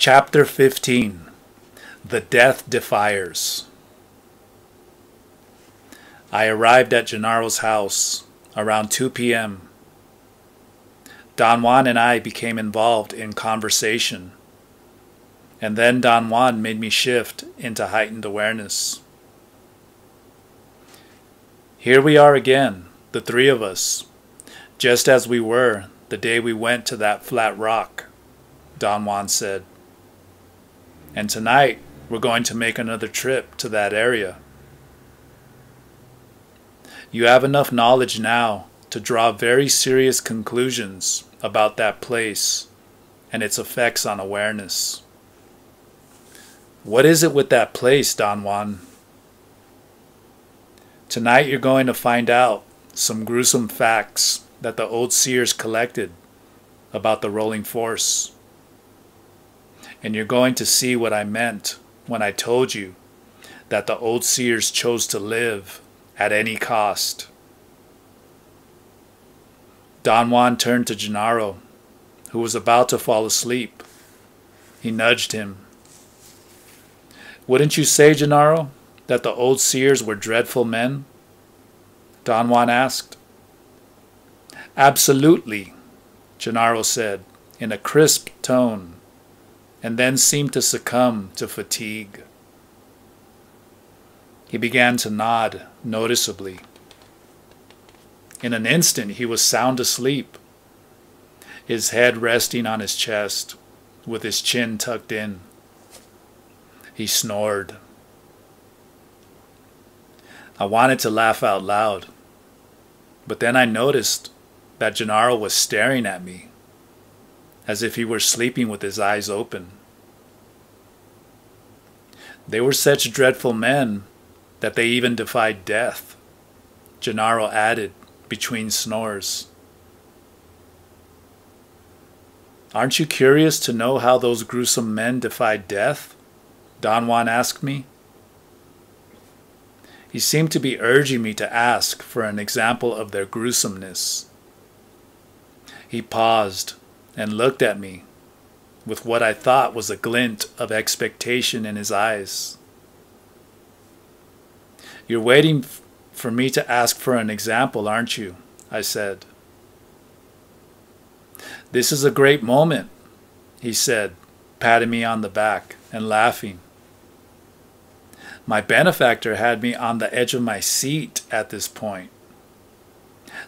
Chapter 15. The Death Defiers. I arrived at Gennaro's house around 2 p.m. Don Juan and I became involved in conversation, and then Don Juan made me shift into heightened awareness. Here we are again, the three of us, just as we were the day we went to that flat rock, Don Juan said. And tonight we're going to make another trip to that area. You have enough knowledge now to draw very serious conclusions about that place and its effects on awareness. What is it with that place, Don Juan? Tonight you're going to find out some gruesome facts that the old seers collected about the rolling force. And you're going to see what I meant when I told you that the old seers chose to live at any cost. Don Juan turned to Gennaro, who was about to fall asleep. He nudged him. Wouldn't you say, Gennaro, that the old seers were dreadful men? Don Juan asked. Absolutely, Gennaro said in a crisp tone, and then seemed to succumb to fatigue. He began to nod noticeably. In an instant he was sound asleep, his head resting on his chest, with his chin tucked in. He snored. I wanted to laugh out loud, but then I noticed that Gennaro was staring at me, as if he were sleeping with his eyes open. They were such dreadful men that they even defied death, Gennaro added between snores. Aren't you curious to know how those gruesome men defied death? Don Juan asked me. He seemed to be urging me to ask for an example of their gruesomeness. He paused and looked at me with what I thought was a glint of expectation in his eyes. You're waiting for me to ask for an example, aren't you? I said. This is a great moment, he said, patting me on the back and laughing. My benefactor had me on the edge of my seat at this point.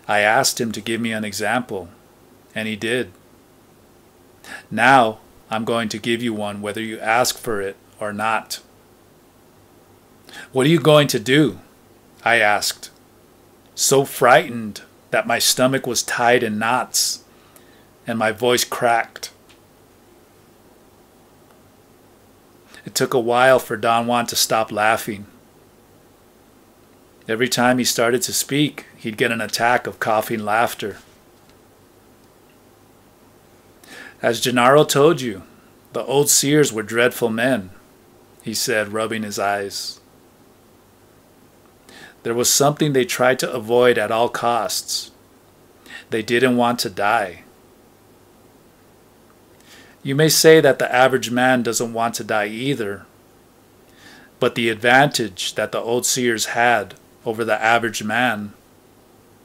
I asked him to give me an example, and he did. Now I'm going to give you one whether you ask for it or not. What are you going to do? I asked, so frightened that my stomach was tied in knots and my voice cracked. It took a while for Don Juan to stop laughing. Every time he started to speak, he'd get an attack of coughing laughter. As Gennaro told you, the old seers were dreadful men, he said, rubbing his eyes. There was something they tried to avoid at all costs. They didn't want to die. You may say that the average man doesn't want to die either, but the advantage that the old seers had over the average man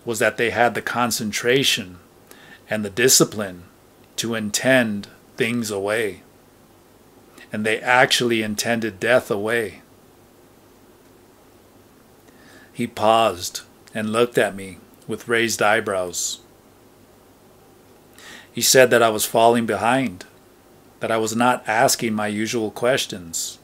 was that they had the concentration and the discipline to intend things away, and they actually intended death away. He paused and looked at me with raised eyebrows. He said that I was falling behind, that I was not asking my usual questions.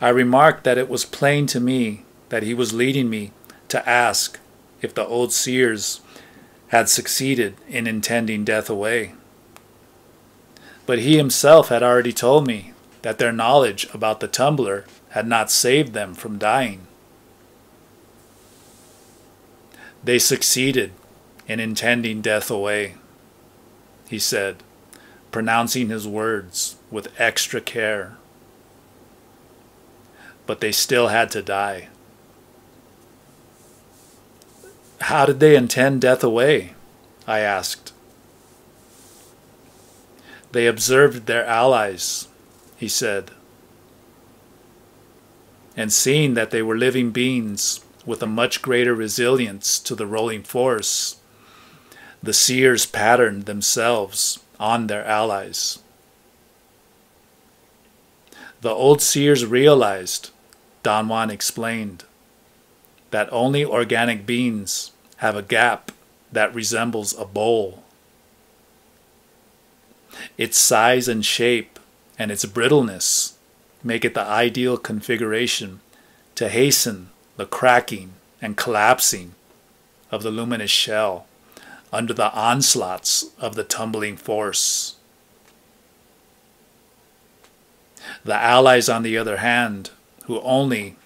I remarked that it was plain to me that he was leading me to ask if the old seers had succeeded in intending death away. But he himself had already told me that their knowledge about the tumbler had not saved them from dying. They succeeded in intending death away, he said, pronouncing his words with extra care. But they still had to die. How did they intend death away? I asked. They observed their allies, he said, and seeing that they were living beings with a much greater resilience to the rolling force, the seers patterned themselves on their allies. The old seers realized, Don Juan explained, that only organic beings have a gap that resembles a bowl. Its size and shape and its brittleness make it the ideal configuration to hasten the cracking and collapsing of the luminous shell under the onslaughts of the tumbling force. The allies, on the other hand, who only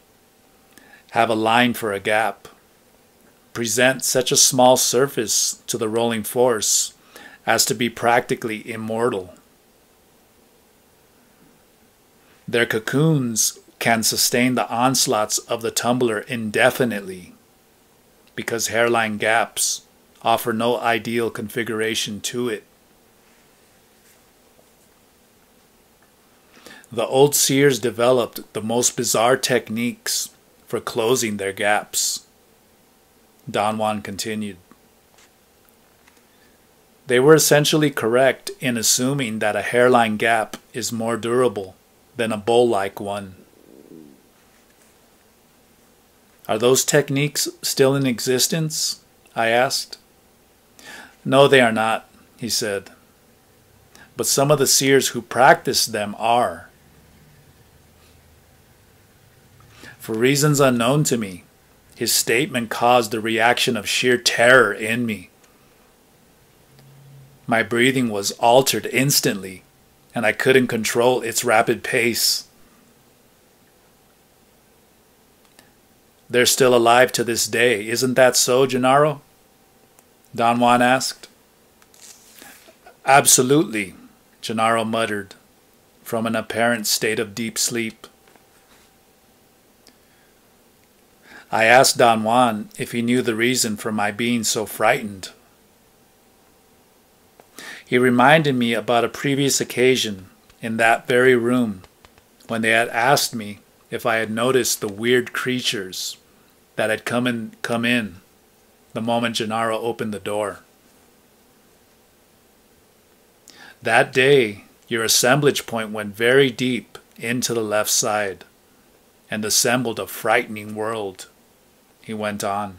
have a line for a gap, present such a small surface to the rolling force as to be practically immortal. Their cocoons can sustain the onslaughts of the tumbler indefinitely because hairline gaps offer no ideal configuration to it. The old seers developed the most bizarre techniques for closing their gaps. Don Juan continued. They were essentially correct in assuming that a hairline gap is more durable than a bowl-like one. Are those techniques still in existence? I asked. No, they are not, he said. But some of the seers who practice them are. For reasons unknown to me, his statement caused a reaction of sheer terror in me. My breathing was altered instantly, and I couldn't control its rapid pace. They're still alive to this day, isn't that so, Gennaro? Don Juan asked. Absolutely, Gennaro muttered, from an apparent state of deep sleep. I asked Don Juan if he knew the reason for my being so frightened. He reminded me about a previous occasion in that very room when they had asked me if I had noticed the weird creatures that had come in the moment Gennaro opened the door. That day, your assemblage point went very deep into the left side and assembled a frightening world, he went on.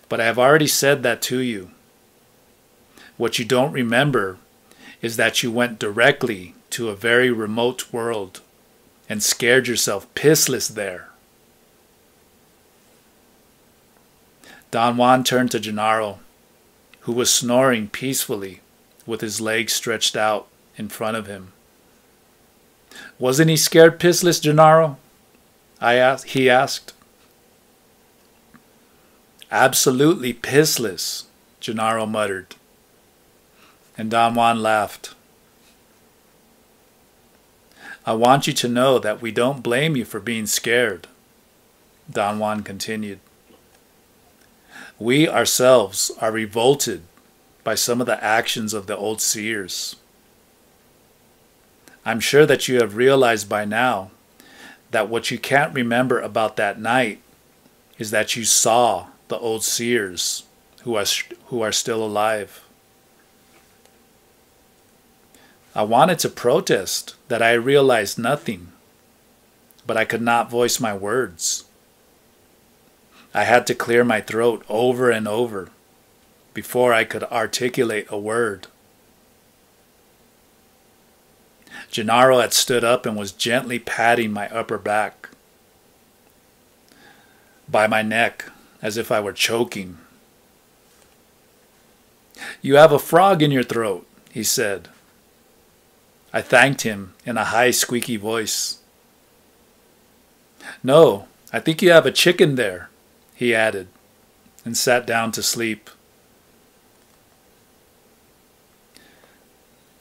But I have already said that to you. What you don't remember is that you went directly to a very remote world and scared yourself pissless there. Don Juan turned to Gennaro, who was snoring peacefully with his legs stretched out in front of him. Wasn't he scared pissless, Gennaro? He asked. Absolutely pissless, Gennaro muttered. And Don Juan laughed. I want you to know that we don't blame you for being scared, Don Juan continued. We ourselves are revolted by some of the actions of the old seers. I'm sure that you have realized by now that what you can't remember about that night is that you saw the old seers who are still alive. I wanted to protest that I realized nothing, but I could not voice my words. I had to clear my throat over and over before I could articulate a word. Gennaro had stood up and was gently patting my upper back, by my neck, as if I were choking. You have a frog in your throat, he said. I thanked him in a high, squeaky voice. No, I think you have a chicken there, he added, and sat down to sleep.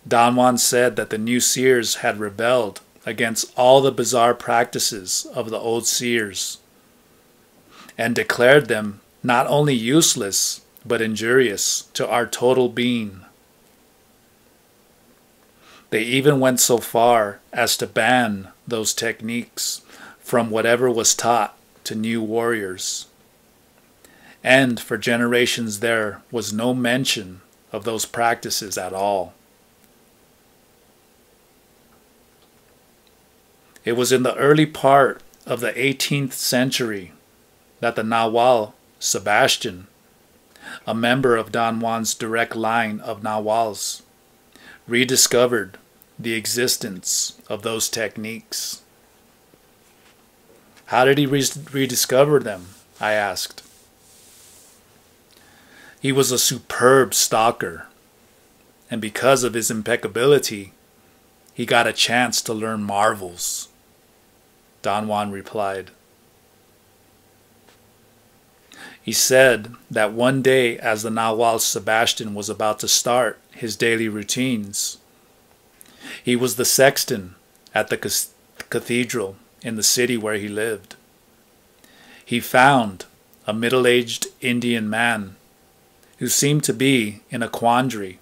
Don Juan said that the new seers had rebelled against all the bizarre practices of the old seers and declared them not only useless but injurious to our total being. They even went so far as to ban those techniques from whatever was taught to new warriors. And for generations there was no mention of those practices at all. It was in the early part of the 18th century that the Nahual Sebastian, a member of Don Juan's direct line of Nahuals, rediscovered the existence of those techniques. How did he rediscover them? I asked. He was a superb stalker, and because of his impeccability, he got a chance to learn marvels, Don Juan replied. He said that one day as the Nahual Sebastian was about to start his daily routines, he was the sexton at the cathedral in the city where he lived. He found a middle-aged Indian man who seemed to be in a quandary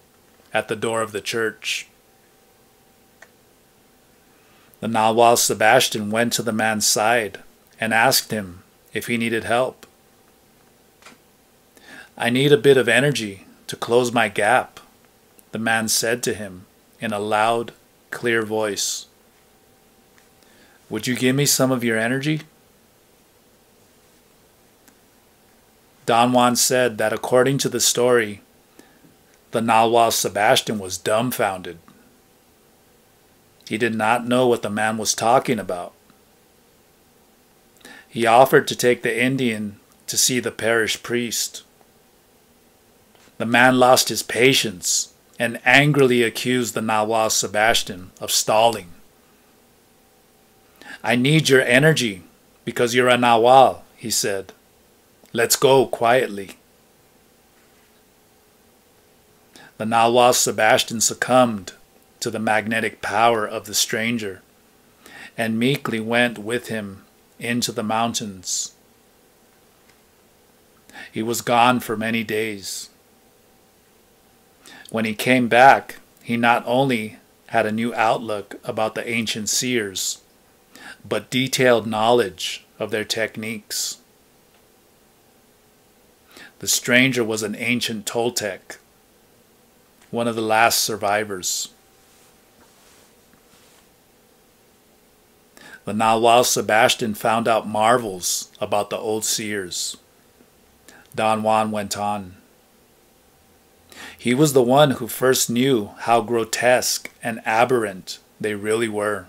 at the door of the church. The Nahual Sebastian went to the man's side and asked him if he needed help. "I need a bit of energy to close my gap," the man said to him in a loud, clear voice. "Would you give me some of your energy?" Don Juan said that according to the story, the Nahual Sebastian was dumbfounded. He did not know what the man was talking about. He offered to take the Indian to see the parish priest. The man lost his patience and angrily accused the Nahual Sebastian of stalling. "I need your energy because you're a Nahual," he said. "Let's go quietly." The Nahual Sebastian succumbed to the magnetic power of the stranger and meekly went with him into the mountains. He was gone for many days. When he came back, he not only had a new outlook about the ancient seers, but detailed knowledge of their techniques. The stranger was an ancient Toltec, one of the last survivors. The Nahual Sebastian found out marvels about the old seers. Don Juan went on. He was the one who first knew how grotesque and aberrant they really were.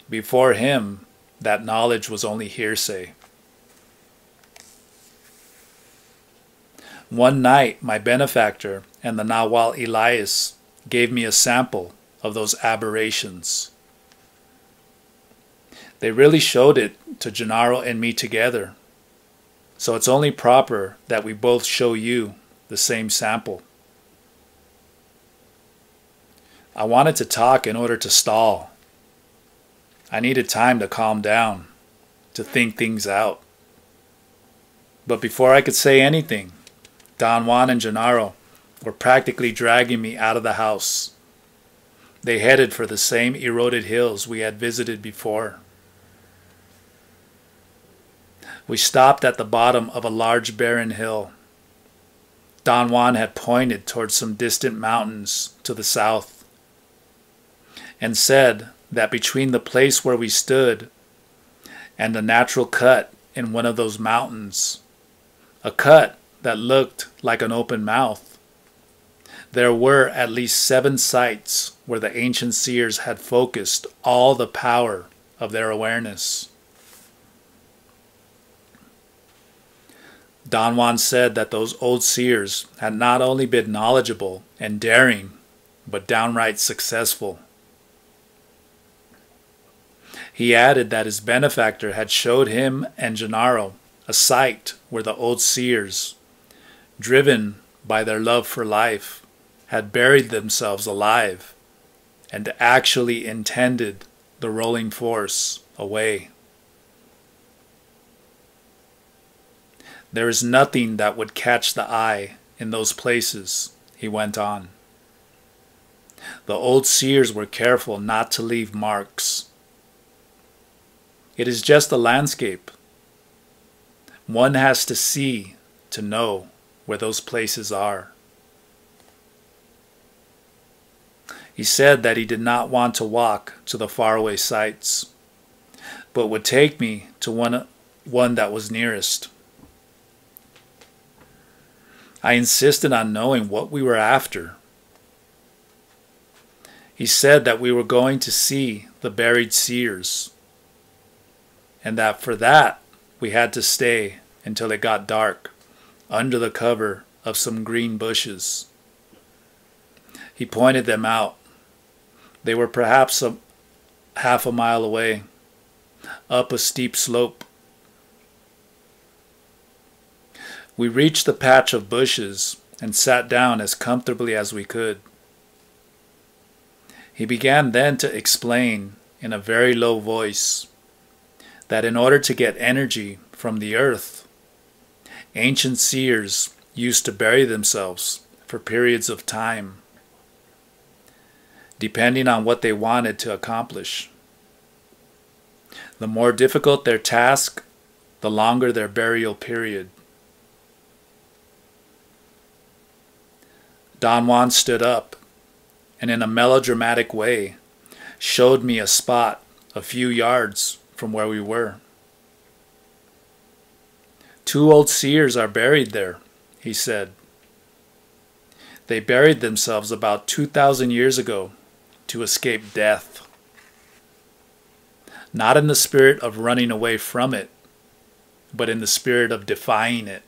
Before him, that knowledge was only hearsay. One night, my benefactor and the Nahual Elias gave me a sample of those aberrations. They really showed it to Gennaro and me together, so it's only proper that we both show you the same sample. I wanted to talk in order to stall. I needed time to calm down, to think things out. But before I could say anything, Don Juan and Gennaro were practically dragging me out of the house. They headed for the same eroded hills we had visited before. We stopped at the bottom of a large barren hill. Don Juan had pointed towards some distant mountains to the south and said that between the place where we stood and the natural cut in one of those mountains, a cut that looked like an open mouth, there were at least 7 sites where the ancient seers had focused all the power of their awareness. Don Juan said that those old seers had not only been knowledgeable and daring, but downright successful. He added that his benefactor had showed him and Gennaro a site where the old seers, driven by their love for life, had buried themselves alive and actually intended the rolling force away. "There is nothing that would catch the eye in those places," he went on. The old seers were careful not to leave marks. It is just a landscape. One has to see to know where those places are. He said that he did not want to walk to the faraway sites, but would take me to one that was nearest. I insisted on knowing what we were after. He said that we were going to see the buried seers, and that for that we had to stay until it got dark under the cover of some green bushes. He pointed them out. They were perhaps half a mile away, up a steep slope. We reached the patch of bushes and sat down as comfortably as we could. He began then to explain in a very low voice that in order to get energy from the earth, ancient seers used to bury themselves for periods of time, depending on what they wanted to accomplish. The more difficult their task, the longer their burial period. Don Juan stood up and in a melodramatic way showed me a spot a few yards from where we were. Two old seers are buried there, he said. They buried themselves about 2,000 years ago to escape death. Not in the spirit of running away from it, but in the spirit of defying it.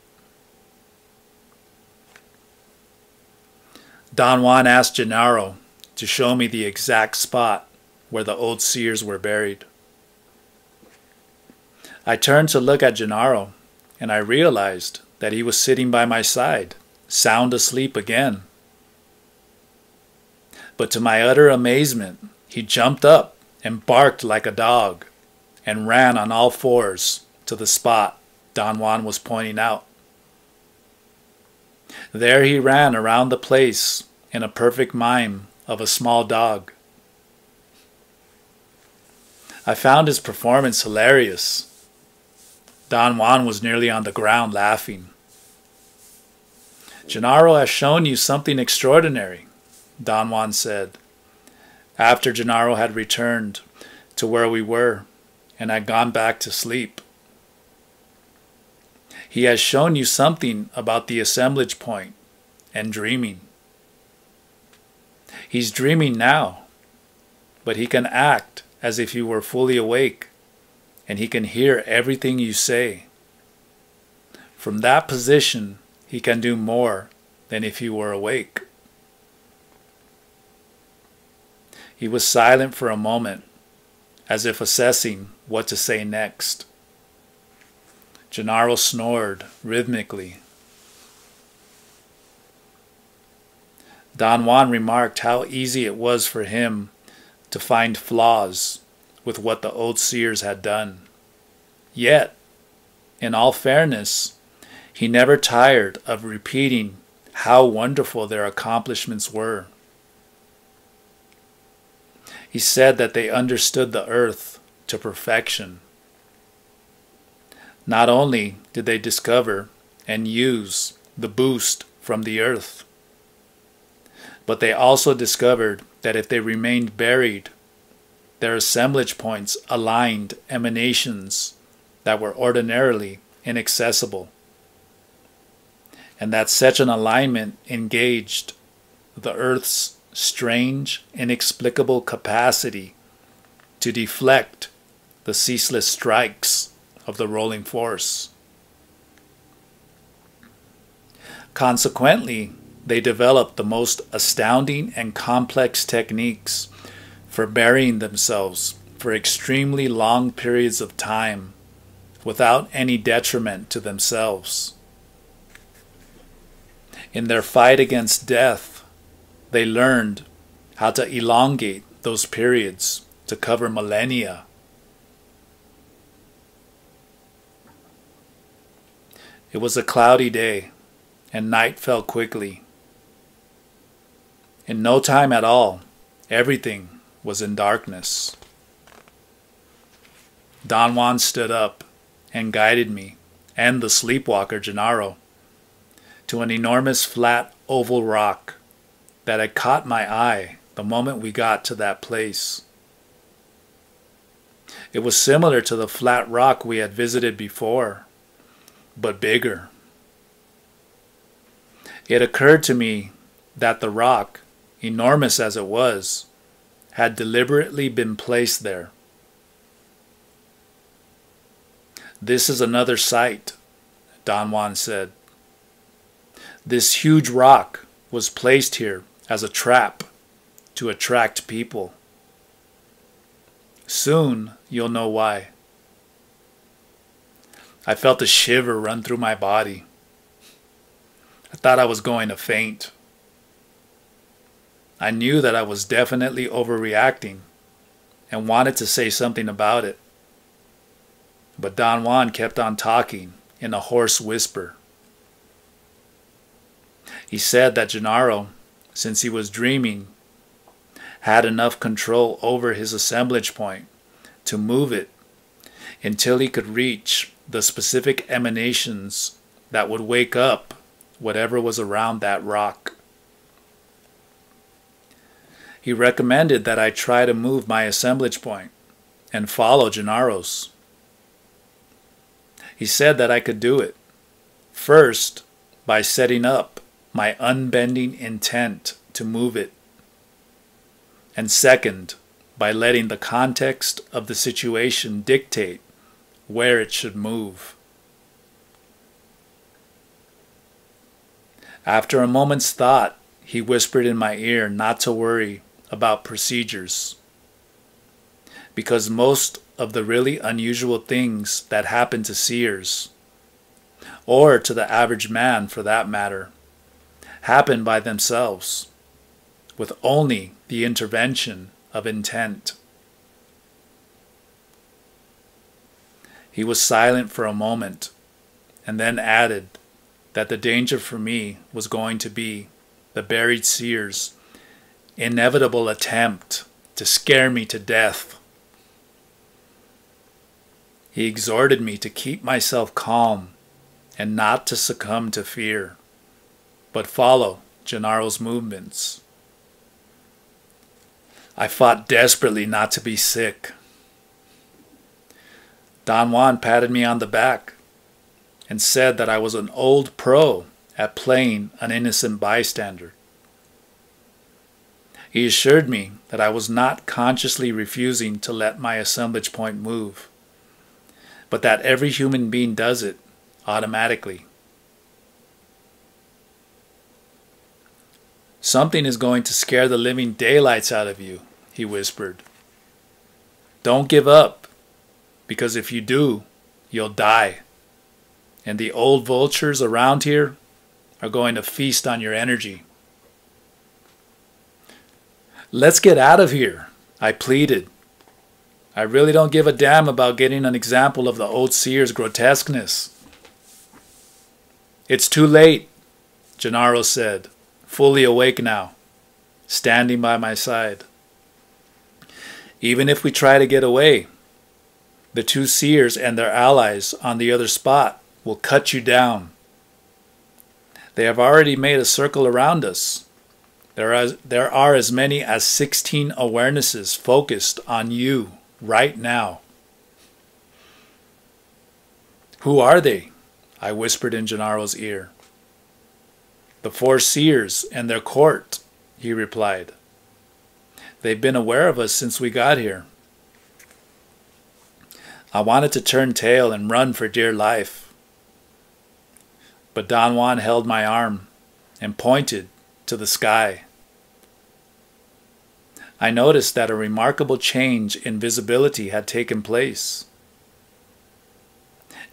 Don Juan asked Gennaro to show me the exact spot where the old seers were buried. I turned to look at Gennaro, and I realized that he was sitting by my side, sound asleep again. But to my utter amazement, he jumped up and barked like a dog and ran on all fours to the spot Don Juan was pointing out. There he ran around the place in a perfect mime of a small dog. I found his performance hilarious. Don Juan was nearly on the ground laughing. Gennaro has shown you something extraordinary, Don Juan said, after Gennaro had returned to where we were and had gone back to sleep. He has shown you something about the assemblage point and dreaming. He's dreaming now, but he can act as if he were fully awake, and he can hear everything you say. From that position, he can do more than if he were awake. He was silent for a moment, as if assessing what to say next. Gennaro snored rhythmically. Don Juan remarked how easy it was for him to find flaws with what the old seers had done. Yet, in all fairness, he never tired of repeating how wonderful their accomplishments were. He said that they understood the earth to perfection. Not only did they discover and use the boost from the earth, but they also discovered that if they remained buried, their assemblage points aligned emanations that were ordinarily inaccessible, and that such an alignment engaged the earth's strange, inexplicable capacity to deflect the ceaseless strikes of the rolling force. Consequently, they developed the most astounding and complex techniques for burying themselves for extremely long periods of time without any detriment to themselves. In their fight against death, they learned how to elongate those periods to cover millennia. It was a cloudy day, and night fell quickly. In no time at all, everything was in darkness. Don Juan stood up and guided me and the sleepwalker Gennaro to an enormous flat oval rock that had caught my eye the moment we got to that place. It was similar to the flat rock we had visited before, but bigger. It occurred to me that the rock, enormous as it was, had deliberately been placed there. "This is another site," Don Juan said. "This huge rock was placed here as a trap to attract people. Soon you'll know why." I felt a shiver run through my body. I thought I was going to faint. I knew that I was definitely overreacting and wanted to say something about it. But Don Juan kept on talking in a hoarse whisper. He said that Gennaro, since he was dreaming, had enough control over his assemblage point to move it until he could reach the specific emanations that would wake up whatever was around that rock. He recommended that I try to move my assemblage point and follow Gennaro's. He said that I could do it, first by setting up my unbending intent to move it, and second by letting the context of the situation dictate where it should move. After a moment's thought, he whispered in my ear not to worry about procedures, because most of the really unusual things that happen to seers, or to the average man for that matter, happen by themselves, with only the intervention of intent. He was silent for a moment, and then added that the danger for me was going to be the buried seer's inevitable attempt to scare me to death. He exhorted me to keep myself calm and not to succumb to fear, but follow Gennaro's movements. I fought desperately not to be sick. Don Juan patted me on the back and said that I was an old pro at playing an innocent bystander. He assured me that I was not consciously refusing to let my assemblage point move, but that every human being does it automatically. "Something is going to scare the living daylights out of you," he whispered. "Don't give up, because if you do, you'll die. And the old vultures around here are going to feast on your energy." "Let's get out of here," I pleaded. "I really don't give a damn about getting an example of the old seer's grotesqueness." "It's too late," Gennaro said, fully awake now, standing by my side. "Even if we try to get away, the two seers and their allies on the other spot will cut you down. They have already made a circle around us. There are as many as 16 awarenesses focused on you right now." "Who are they?" I whispered in Gennaro's ear. "The 4 seers and their court," he replied. "They've been aware of us since we got here." I wanted to turn tail and run for dear life, but Don Juan held my arm and pointed to the sky. I noticed that a remarkable change in visibility had taken place.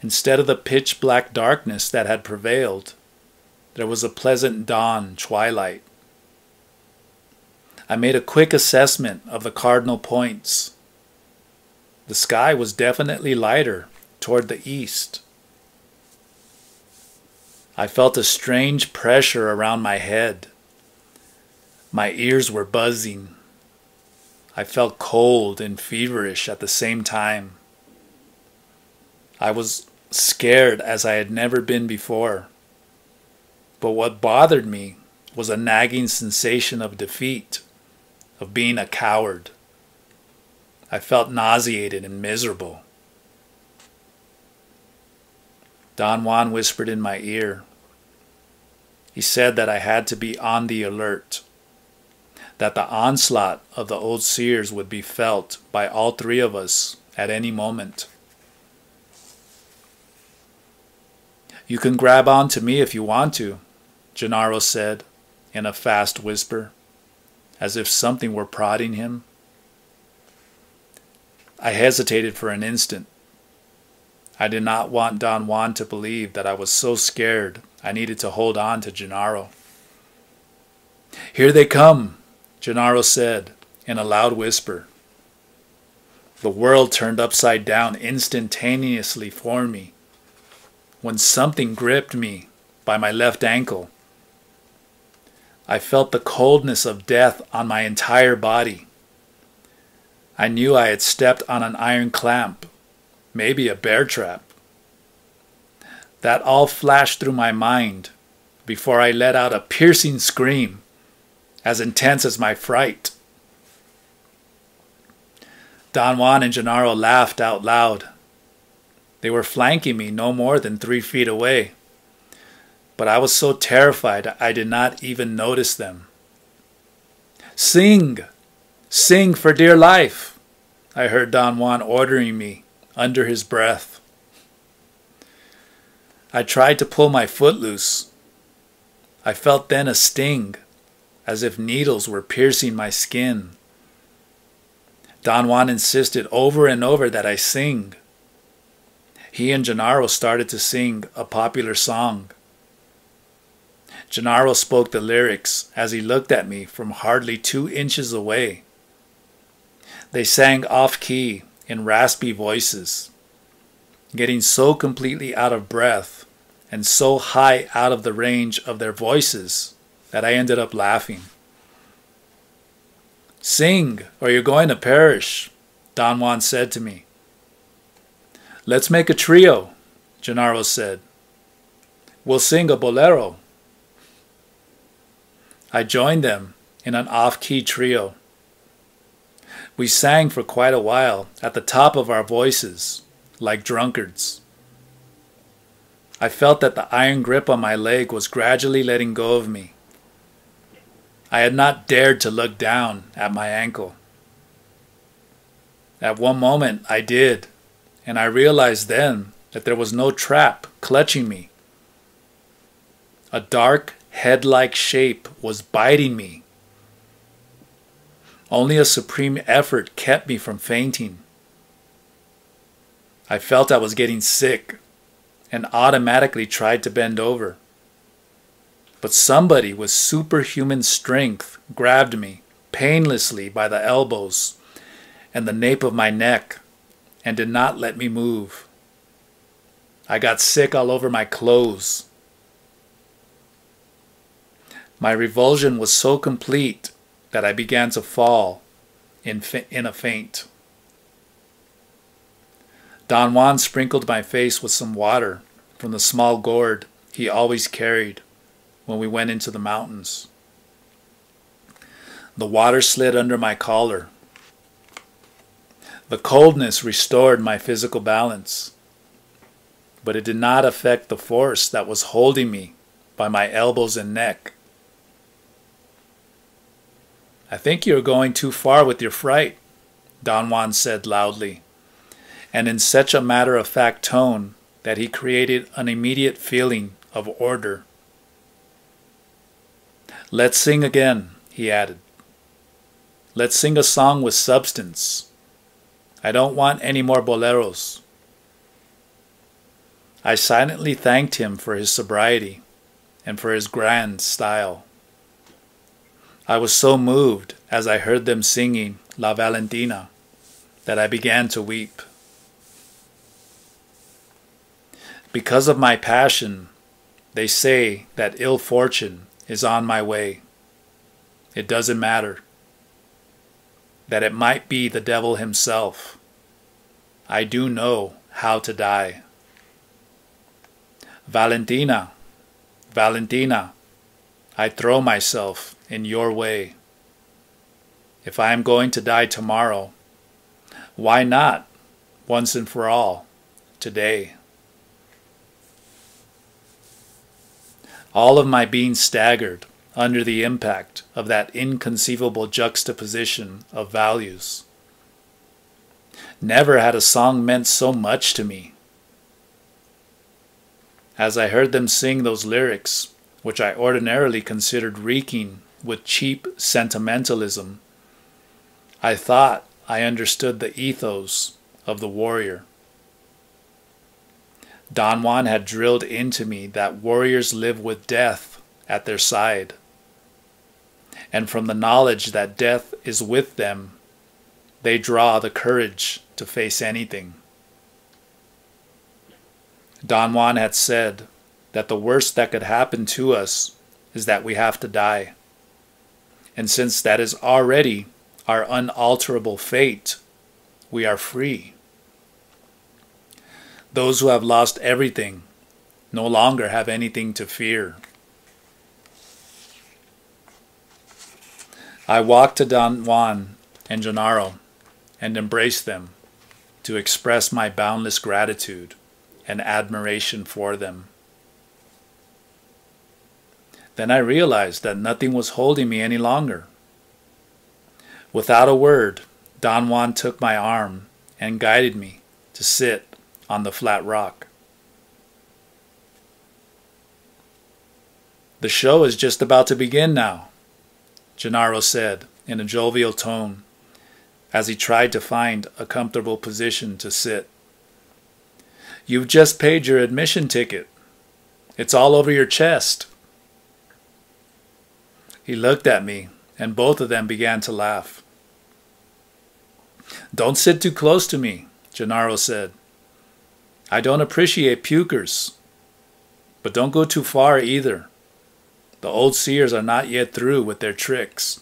Instead of the pitch-black darkness that had prevailed, there was a pleasant dawn twilight. I made a quick assessment of the cardinal points. The sky was definitely lighter toward the east. I felt a strange pressure around my head, My ears were buzzing. I felt cold and feverish at the same time. I was scared as I had never been before. But what bothered me was a nagging sensation of defeat, of being a coward. I felt nauseated and miserable. Don Juan whispered in my ear. He said that I had to be on the alert, that the onslaught of the old seers would be felt by all three of us at any moment. "You can grab on to me if you want to," Gennaro said in a fast whisper, as if something were prodding him. I hesitated for an instant. I did not want Don Juan to believe that I was so scared I needed to hold on to Gennaro. "Here they come," Gennaro said in a loud whisper. The world turned upside down instantaneously for me when something gripped me by my left ankle. I felt the coldness of death on my entire body. I knew I had stepped on an iron clamp, maybe a bear trap. That all flashed through my mind before I let out a piercing scream, as intense as my fright. Don Juan and Gennaro laughed out loud. They were flanking me no more than 3 feet away, but I was so terrified I did not even notice them. "Sing! Sing for dear life!" I heard Don Juan ordering me under his breath. I tried to pull my foot loose. I felt then a sting, as if needles were piercing my skin. Don Juan insisted over and over that I sing. He and Gennaro started to sing a popular song. Gennaro spoke the lyrics as he looked at me from hardly 2 inches away. They sang off-key in raspy voices, getting so completely out of breath and so high out of the range of their voices that I ended up laughing. "Sing, or you're going to perish," Don Juan said to me. "Let's make a trio," Gennaro said. "We'll sing a bolero." I joined them in an off-key trio. We sang for quite a while at the top of our voices, like drunkards. I felt that the iron grip on my leg was gradually letting go of me. I had not dared to look down at my ankle. At one moment I did, and I realized then that there was no trap clutching me. A dark, head-like shape was biting me. Only a supreme effort kept me from fainting. I felt I was getting sick and automatically tried to bend over. But somebody with superhuman strength grabbed me painlessly by the elbows and the nape of my neck and did not let me move. I got sick all over my clothes. My revulsion was so complete that I began to fall in a faint. Don Juan sprinkled my face with some water from the small gourd he always carried when we went into the mountains. The water slid under my collar. The coldness restored my physical balance, but it did not affect the force that was holding me by my elbows and neck. "I think you are going too far with your fright," Don Juan said loudly, and in such a matter-of-fact tone that he created an immediate feeling of order. "Let's sing again," he added. "Let's sing a song with substance. I don't want any more boleros." I silently thanked him for his sobriety and for his grand style. I was so moved as I heard them singing La Valentina that I began to weep. Because of my passion, they say that ill fortune is on my way. It doesn't matter. That it might be the devil himself. I do know how to die. Valentina, Valentina, I throw myself in your way. If I am going to die tomorrow, why not, once and for all, today? All of my being staggered under the impact of that inconceivable juxtaposition of values. Never had a song meant so much to me. As I heard them sing those lyrics, which I ordinarily considered reeking with cheap sentimentalism, I thought I understood the ethos of the warrior. Don Juan had drilled into me that warriors live with death at their side. And from the knowledge that death is with them, they draw the courage to face anything. Don Juan had said that the worst that could happen to us is that we have to die. And since that is already our unalterable fate, we are free. Those who have lost everything no longer have anything to fear. I walked to Don Juan and Gennaro and embraced them to express my boundless gratitude and admiration for them. Then I realized that nothing was holding me any longer. Without a word, Don Juan took my arm and guided me to sit on the flat rock. The show is just about to begin now, Gennaro said in a jovial tone as he tried to find a comfortable position to sit. You've just paid your admission ticket. It's all over your chest. He looked at me, and both of them began to laugh. Don't sit too close to me, Gennaro said. I don't appreciate pukers, but don't go too far either. The old seers are not yet through with their tricks.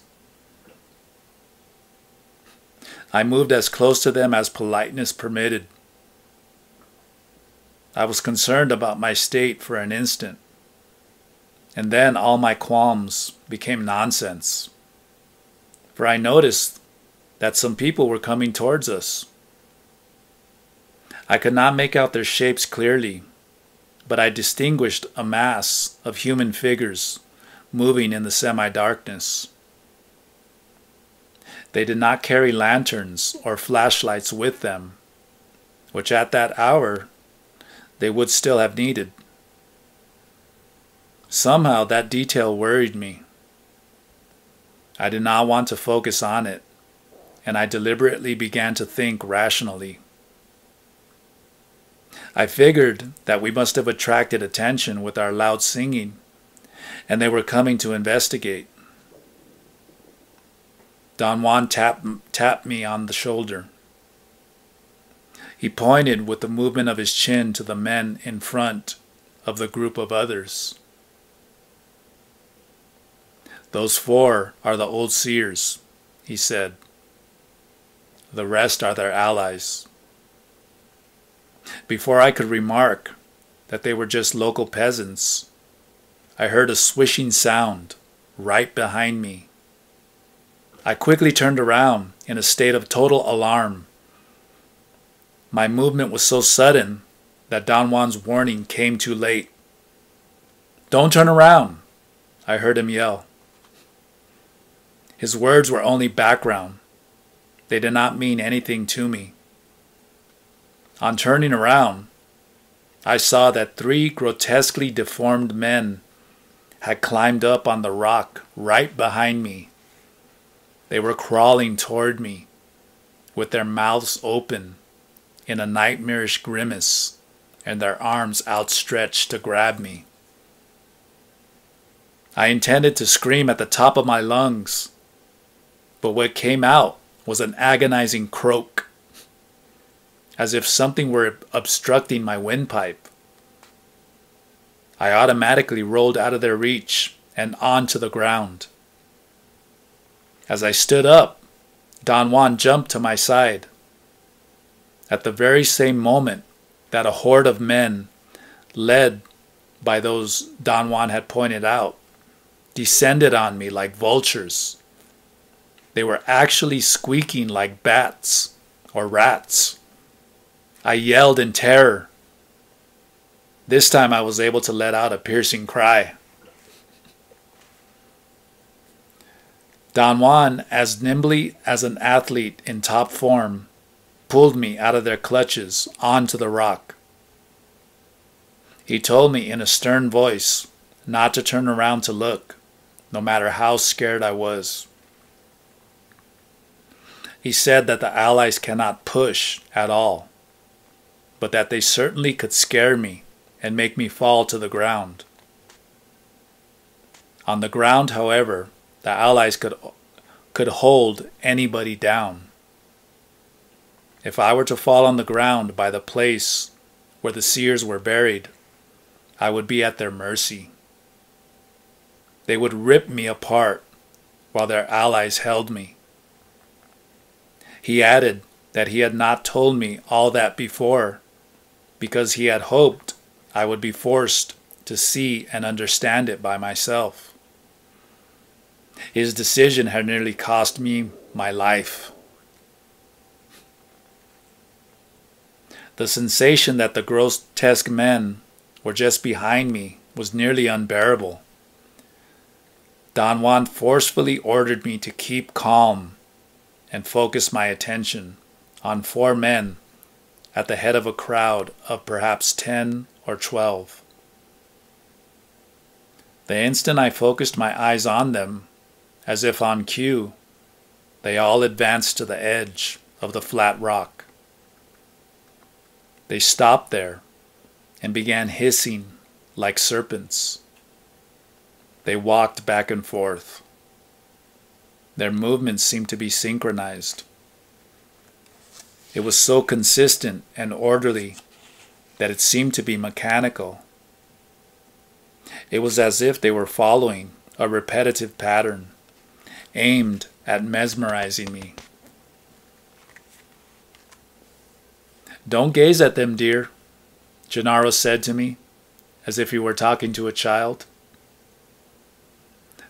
I moved as close to them as politeness permitted. I was concerned about my state for an instant, and then all my qualms became nonsense. For I noticed that some people were coming towards us. I could not make out their shapes clearly, but I distinguished a mass of human figures moving in the semi-darkness. They did not carry lanterns or flashlights with them, which at that hour they would still have needed. Somehow that detail worried me. I did not want to focus on it, and I deliberately began to think rationally. I figured that we must have attracted attention with our loud singing, and they were coming to investigate. Don Juan tapped me on the shoulder. He pointed with the movement of his chin to the men in front of the group of others. Those 4 are the old seers, he said. The rest are their allies. Before I could remark that they were just local peasants, I heard a swishing sound right behind me. I quickly turned around in a state of total alarm. My movement was so sudden that Don Juan's warning came too late. "Don't turn around," I heard him yell. His words were only background. They did not mean anything to me. On turning around, I saw that 3 grotesquely deformed men had climbed up on the rock right behind me. They were crawling toward me, with their mouths open in a nightmarish grimace and their arms outstretched to grab me. I intended to scream at the top of my lungs, but what came out was an agonizing croak, as if something were obstructing my windpipe. I automatically rolled out of their reach and onto the ground. As I stood up, Don Juan jumped to my side. At the very same moment that a horde of men, led by those Don Juan had pointed out, descended on me like vultures. They were actually squeaking like bats or rats. I yelled in terror. This time I was able to let out a piercing cry. Don Juan, as nimbly as an athlete in top form, pulled me out of their clutches onto the rock. He told me in a stern voice not to turn around to look, no matter how scared I was. He said that the Allies cannot push at all, but that they certainly could scare me and make me fall to the ground. On the ground, however, the Allies could hold anybody down. If I were to fall on the ground by the place where the seers were buried, I would be at their mercy. They would rip me apart while their allies held me. He added that he had not told me all that before because he had hoped I would be forced to see and understand it by myself. His decision had nearly cost me my life. The sensation that the grotesque men were just behind me was nearly unbearable. Don Juan forcefully ordered me to keep calm and focus my attention on 4 men at the head of a crowd of perhaps 10 or 12. The instant I focused my eyes on them, as if on cue, they all advanced to the edge of the flat rock. They stopped there and began hissing like serpents. They walked back and forth. Their movements seemed to be synchronized. It was so consistent and orderly that it seemed to be mechanical. It was as if they were following a repetitive pattern, aimed at mesmerizing me. "Don't gaze at them, dear," Gennaro said to me, as if he were talking to a child.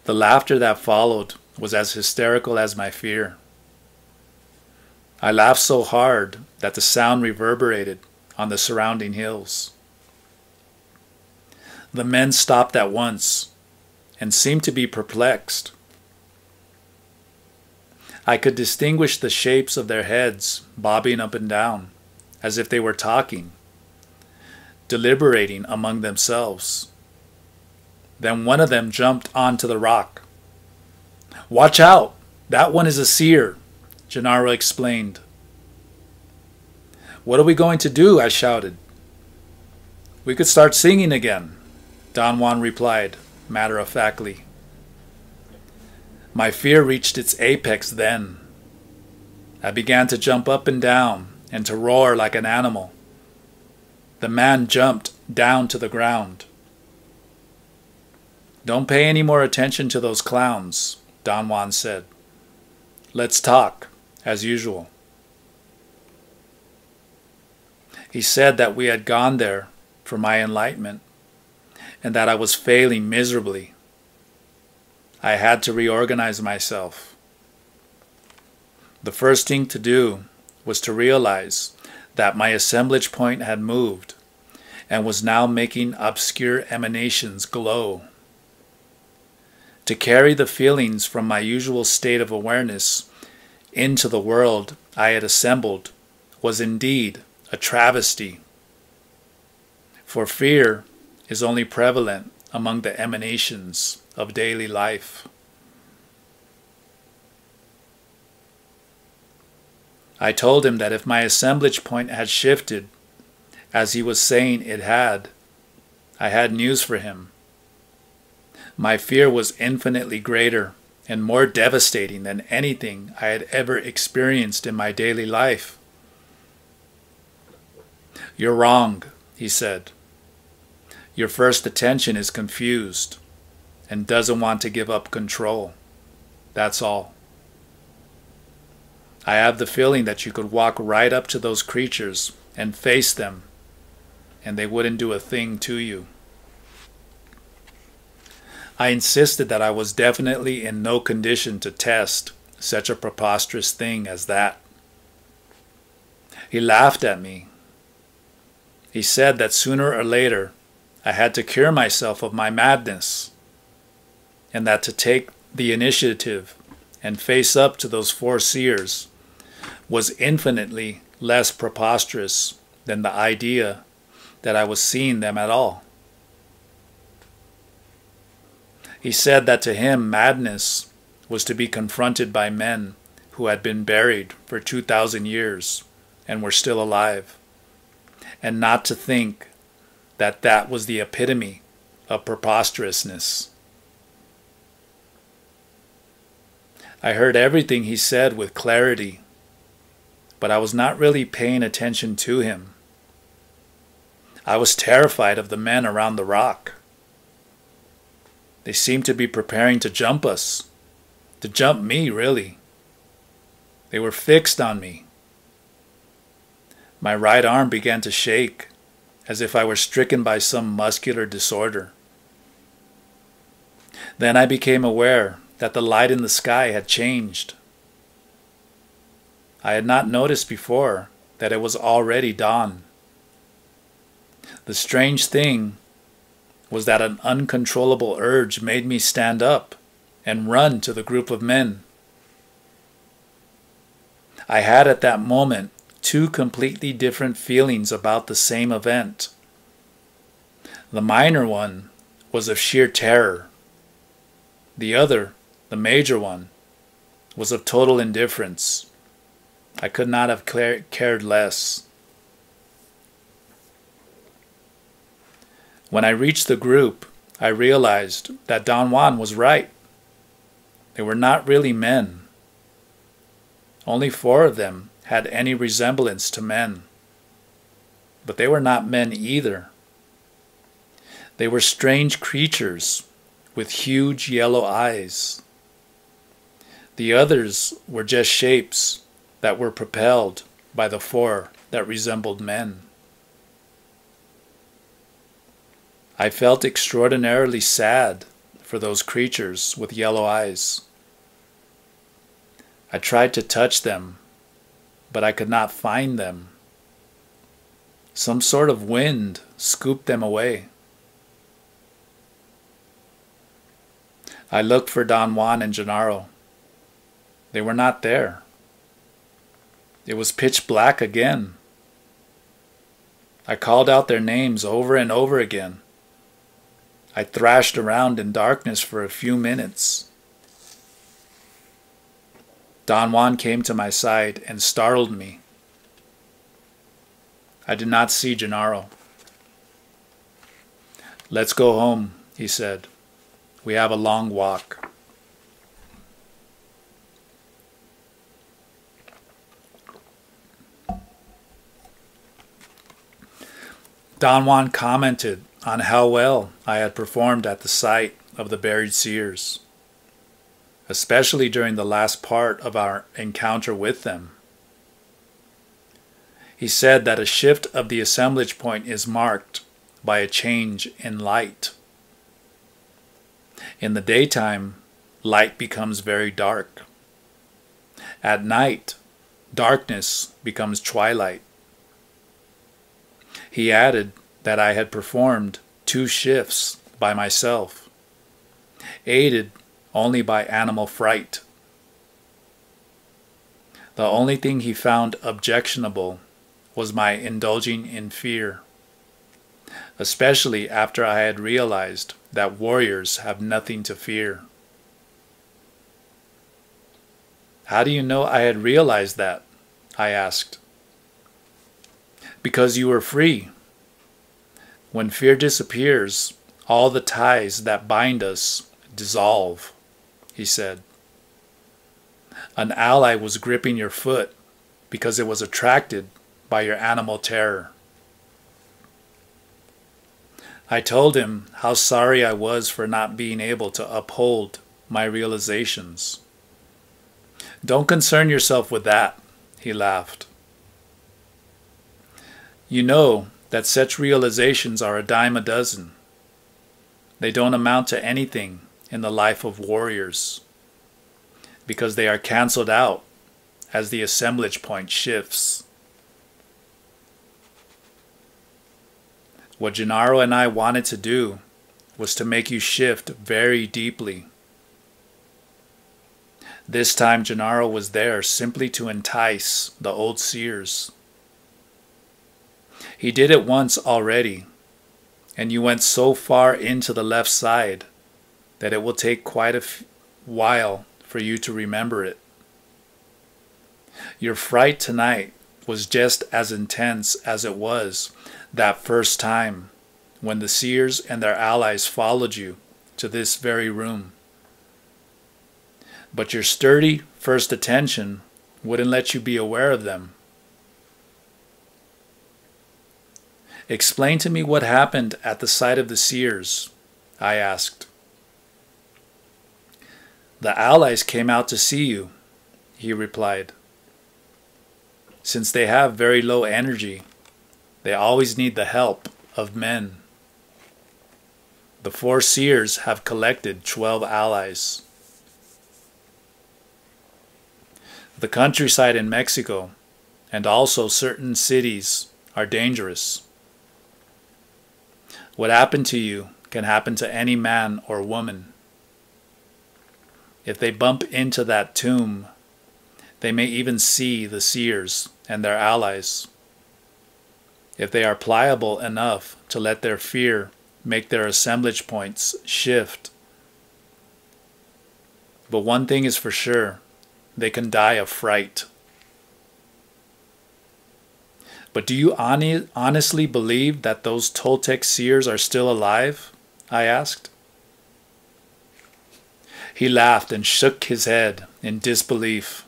The laughter that followed was as hysterical as my fear. I laughed so hard that the sound reverberated on the surrounding hills. The men stopped at once and seemed to be perplexed. I could distinguish the shapes of their heads bobbing up and down, as if they were talking, deliberating among themselves. Then one of them jumped onto the rock. "Watch out! That one is a seer," Gennaro explained. "What are we going to do?" I shouted. "We could start singing again," Don Juan replied, matter-of-factly. My fear reached its apex then. I began to jump up and down and to roar like an animal. The man jumped down to the ground. "Don't pay any more attention to those clowns," Don Juan said. "Let's talk, as usual." He said that we had gone there for my enlightenment and that I was failing miserably. I had to reorganize myself. The first thing to do was to realize that my assemblage point had moved and was now making obscure emanations glow. To carry the feelings from my usual state of awareness into the world I had assembled was indeed a travesty. For fear is only prevalent among the emanations of daily life. I told him that if my assemblage point had shifted, as he was saying it had, I had news for him. My fear was infinitely greater and more devastating than anything I had ever experienced in my daily life. "You're wrong," he said. "Your first attention is confused and doesn't want to give up control. That's all." I have the feeling that you could walk right up to those creatures and face them, and they wouldn't do a thing to you. I insisted that I was definitely in no condition to test such a preposterous thing as that. He laughed at me. He said that sooner or later I had to cure myself of my madness, and that to take the initiative and face up to those four seers was infinitely less preposterous than the idea that I was seeing them at all. He said that to him madness was to be confronted by men who had been buried for 2,000 years and were still alive, and not to think that that was the epitome of preposterousness. I heard everything he said with clarity, but I was not really paying attention to him. I was terrified of the men around the rock. They seemed to be preparing to jump us, to jump me, really. They were fixed on me. My right arm began to shake, as if I were stricken by some muscular disorder. Then I became aware that the light in the sky had changed. I had not noticed before that it was already dawn. The strange thing was that an uncontrollable urge made me stand up and run to the group of men. I had at that moment two completely different feelings about the same event. The minor one was of sheer terror. The other, the major one, was of total indifference. I could not have cared less. When I reached the group, I realized that Don Juan was right. They were not really men. Only 4 of them had any resemblance to men. But they were not men either. They were strange creatures with huge yellow eyes. The others were just shapes that were propelled by the 4 that resembled men. I felt extraordinarily sad for those creatures with yellow eyes. I tried to touch them, but I could not find them. Some sort of wind scooped them away. I looked for Don Juan and Gennaro. They were not there. It was pitch black again. I called out their names over and over again. I thrashed around in darkness for a few minutes. Don Juan came to my side and startled me. I did not see Gennaro. "Let's go home," he said. "We have a long walk." Don Juan commented on how well I had performed at the site of the buried seers, especially during the last part of our encounter with them. He said that a shift of the assemblage point is marked by a change in light. In the daytime, light becomes very dark. At night, darkness becomes twilight. He added that I had performed 2 shifts by myself, aided only by animal fright. The only thing he found objectionable was my indulging in fear, especially after I had realized that warriors have nothing to fear. "How do you know I had realized that?" I asked. "Because you were free. When fear disappears, all the ties that bind us dissolve," he said. "An ally was gripping your foot because it was attracted by your animal terror." I told him how sorry I was for not being able to uphold my realizations. Don't concern yourself with that, he laughed. You know that such realizations are a dime a dozen. They don't amount to anything in the life of warriors, because they are canceled out as the assemblage point shifts. What Gennaro and I wanted to do was to make you shift very deeply. This time Gennaro was there simply to entice the old seers. He did it once already, and you went so far into the left side that it will take quite a while for you to remember it. Your fright tonight was just as intense as it was that first time when the seers and their allies followed you to this very room. But your sturdy first attention wouldn't let you be aware of them. Explain to me what happened at the sight of the seers, I asked. The allies came out to see you, he replied. Since they have very low energy, they always need the help of men. The 4 seers have collected 12 allies. The countryside in Mexico and also certain cities are dangerous. What happened to you can happen to any man or woman. If they bump into that tomb, they may even see the seers and their allies. If they are pliable enough to let their fear make their assemblage points shift. But one thing is for sure, they can die of fright. But do you honestly believe that those Toltec seers are still alive? I asked. He laughed and shook his head in disbelief.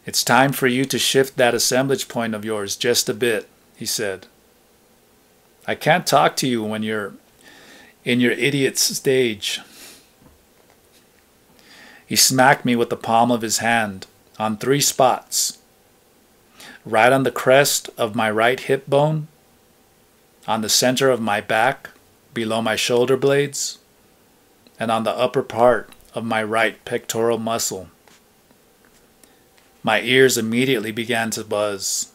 It's time for you to shift that assemblage point of yours just a bit, he said. I can't talk to you when you're in your idiot's stage. He smacked me with the palm of his hand on 3 spots. Right on the crest of my right hip bone, on the center of my back, below my shoulder blades, and on the upper part of my right pectoral muscle. My ears immediately began to buzz.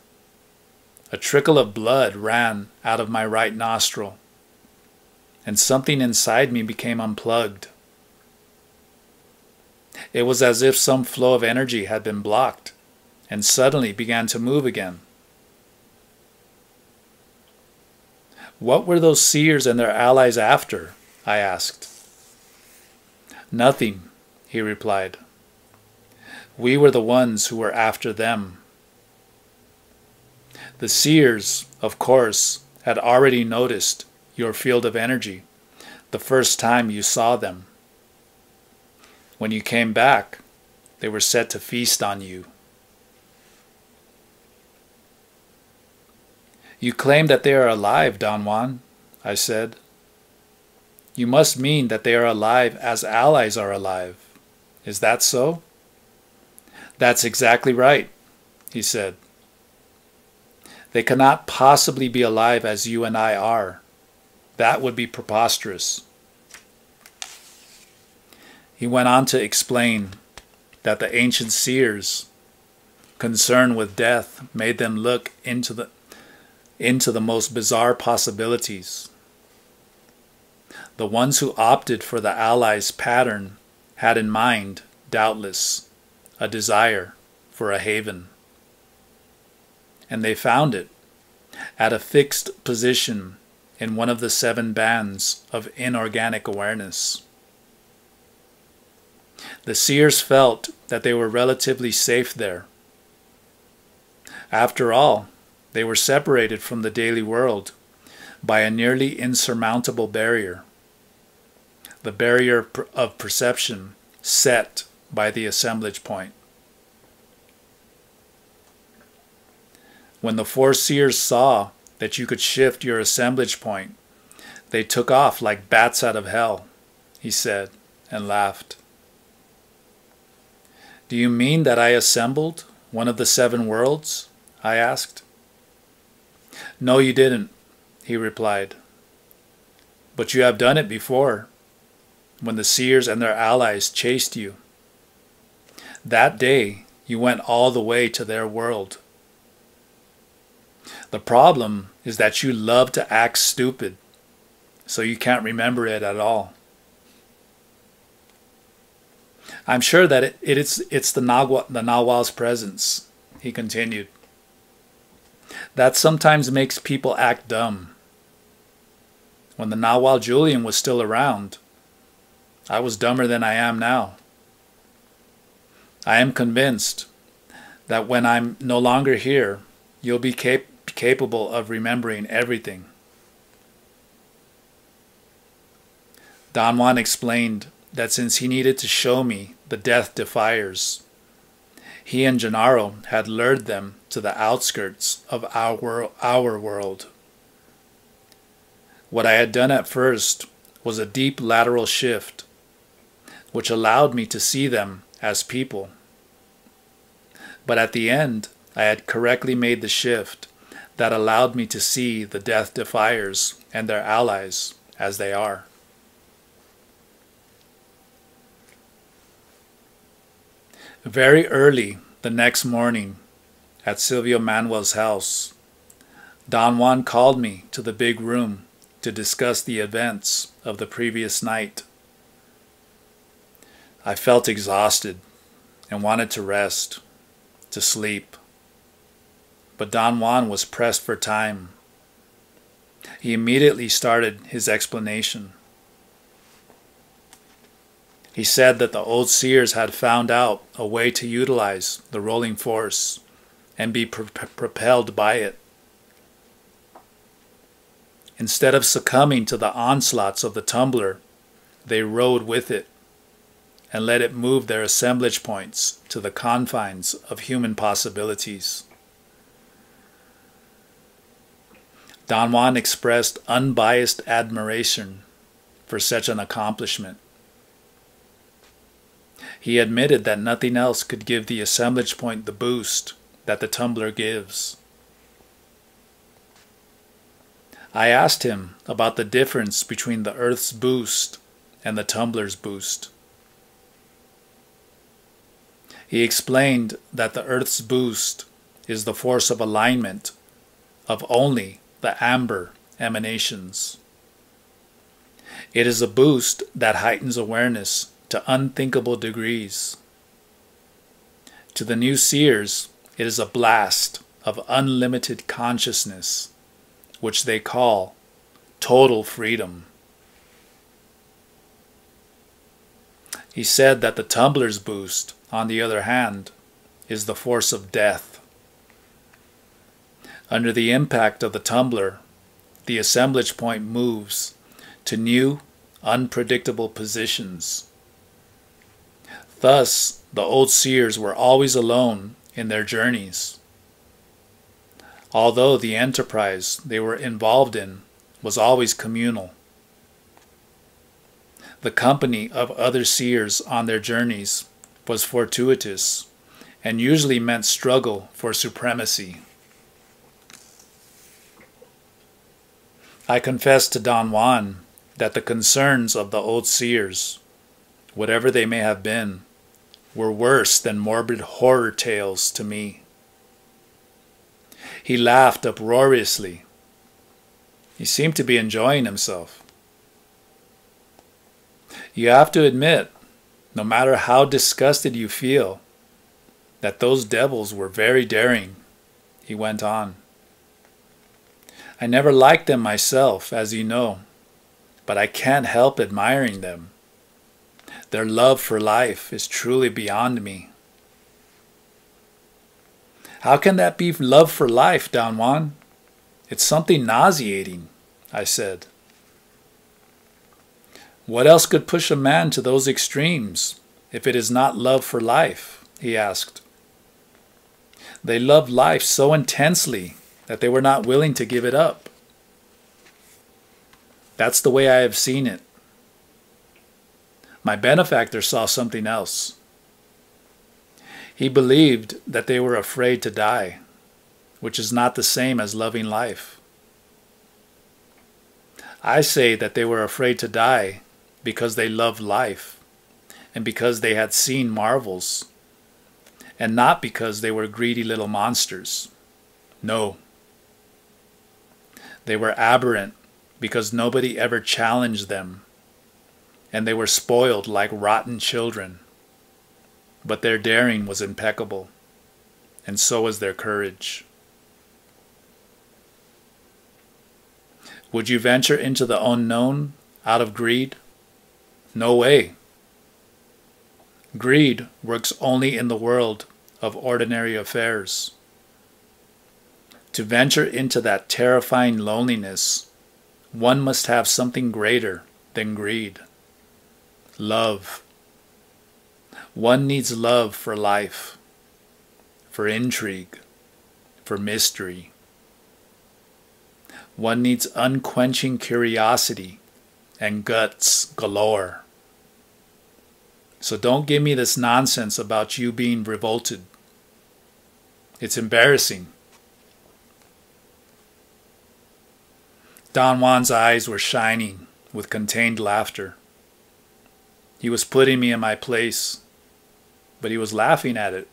A trickle of blood ran out of my right nostril, and something inside me became unplugged. It was as if some flow of energy had been blocked and suddenly began to move again. What were those seers and their allies after? I asked. Nothing, he replied. We were the ones who were after them. The seers, of course, had already noticed your field of energy the first time you saw them. When you came back, they were set to feast on you. You claim that they are alive, Don Juan, I said. You must mean that they are alive as allies are alive. Is that so? That's exactly right, he said. They cannot possibly be alive as you and I are. That would be preposterous. He went on to explain that the ancient seers, concerned with death, made them look into the most bizarre possibilities. The ones who opted for the allies' pattern had in mind, doubtless, a desire for a haven. And they found it at a fixed position in one of the 7 bands of inorganic awareness. The seers felt that they were relatively safe there. After all, they were separated from the daily world by a nearly insurmountable barrier, the barrier of perception set by the assemblage point. When the 4 seers saw that you could shift your assemblage point, they took off like bats out of hell, he said, and laughed. Do you mean that I assembled one of the 7 worlds? I asked. No, you didn't, he replied. But you have done it before, when the seers and their allies chased you. That day, you went all the way to their world. The problem is that you love to act stupid, so you can't remember it at all. I'm sure that it's the Nawal's presence, he continued. That sometimes makes people act dumb. When the Nawal Julian was still around, I was dumber than I am now. I am convinced that when I'm no longer here, you'll be capable of remembering everything. Don Juan explained that since he needed to show me the Death Defiers, he and Gennaro had lured them to the outskirts of our world. What I had done at first was a deep lateral shift, which allowed me to see them as people. But at the end, I had correctly made the shift that allowed me to see the Death Defiers and their allies as they are. Very early the next morning, at Silvio Manuel's house, Don Juan called me to the big room to discuss the events of the previous night. I felt exhausted and wanted to rest, to sleep. But Don Juan was pressed for time. He immediately started his explanation. He said that the old seers had found out a way to utilize the rolling force and be propelled by it. Instead of succumbing to the onslaughts of the tumbler, they rode with it and let it move their assemblage points to the confines of human possibilities. Don Juan expressed unbiased admiration for such an accomplishment. He admitted that nothing else could give the assemblage point the boost that the tumbler gives. I asked him about the difference between the Earth's boost and the tumbler's boost. He explained that the Earth's boost is the force of alignment of only the amber emanations. It is a boost that heightens awareness to unthinkable degrees. To the new seers, it is a blast of unlimited consciousness, which they call total freedom. He said that the tumbler's boost, on the other hand, is the force of death. Under the impact of the tumbler, the assemblage point moves to new, unpredictable positions. Thus, the old seers were always alone in their journeys, although the enterprise they were involved in was always communal. The company of other seers on their journeys was fortuitous and usually meant struggle for supremacy. I confessed to Don Juan that the concerns of the old seers, whatever they may have been, were worse than morbid horror tales to me. He laughed uproariously. He seemed to be enjoying himself. You have to admit, no matter how disgusted you feel, that those devils were very daring, he went on. I never liked them myself, as you know, but I can't help admiring them. Their love for life is truly beyond me. How can that be love for life, Don Juan? It's something nauseating, I said. What else could push a man to those extremes if it is not love for life? He asked. They loved life so intensely that they were not willing to give it up. That's the way I have seen it. My benefactor saw something else. He believed that they were afraid to die, which is not the same as loving life. I say that they were afraid to die because they loved life and because they had seen marvels, and not because they were greedy little monsters. No. They were aberrant because nobody ever challenged them, and they were spoiled like rotten children. But their daring was impeccable, and so was their courage. Would you venture into the unknown out of greed? No way. Greed works only in the world of ordinary affairs. To venture into that terrifying loneliness, one must have something greater than greed. Love. One needs love for life, for intrigue, for mystery. One needs unquenching curiosity and guts galore. So don't give me this nonsense about you being revolted. It's embarrassing. Don Juan's eyes were shining with contained laughter. He was putting me in my place, but he was laughing at it.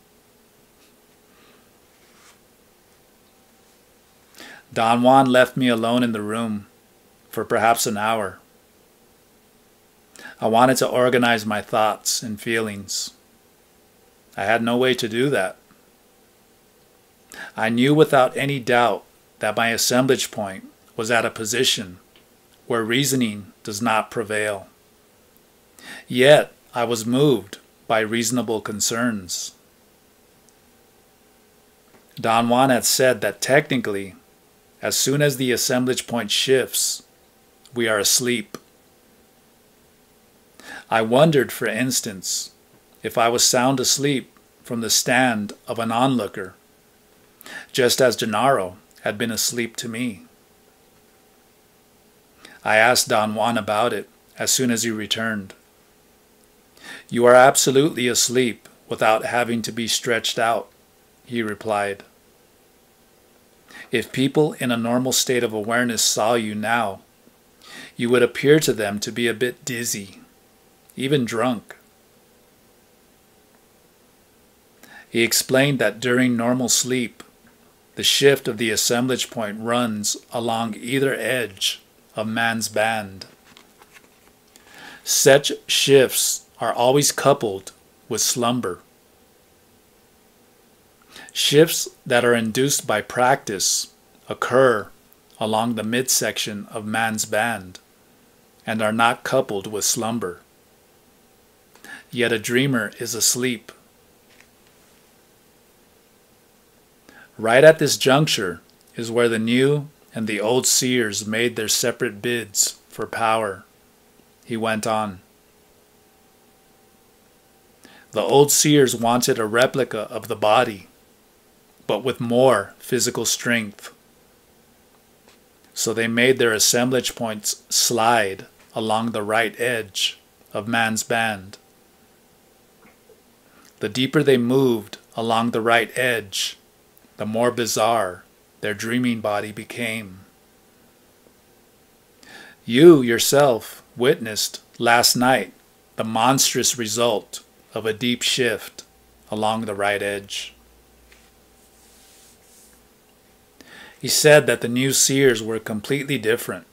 Don Juan left me alone in the room for perhaps an hour. I wanted to organize my thoughts and feelings. I had no way to do that. I knew without any doubt that my assemblage point was at a position where reasoning does not prevail. Yet I was moved by reasonable concerns. Don Juan had said that technically, as soon as the assemblage point shifts, we are asleep. I wondered, for instance, if I was sound asleep from the stand of an onlooker, just as Gennaro had been asleep to me. I asked Don Juan about it as soon as he returned. "You are absolutely asleep without having to be stretched out," he replied. "If people in a normal state of awareness saw you now, you would appear to them to be a bit dizzy, even drunk." He explained that during normal sleep, the shift of the assemblage point runs along either edge of man's band. Such shifts are always coupled with slumber. Shifts that are induced by practice occur along the midsection of man's band and are not coupled with slumber. Yet a dreamer is asleep. Right at this juncture is where the new and the old seers made their separate bids for power. He went on. The old seers wanted a replica of the body, but with more physical strength. So they made their assemblage points slide along the right edge of man's band. The deeper they moved along the right edge, the more bizarre their dreaming body became. You yourself witnessed last night the monstrous result of a deep shift along the right edge. He said that the new seers were completely different,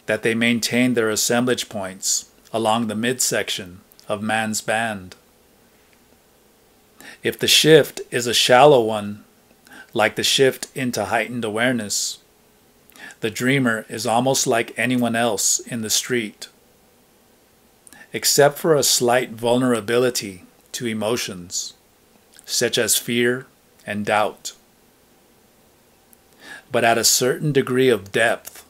that they maintained their assemblage points along the midsection of man's band. If the shift is a shallow one, like the shift into heightened awareness, the dreamer is almost like anyone else in the street, except for a slight vulnerability to emotions, such as fear and doubt. But at a certain degree of depth,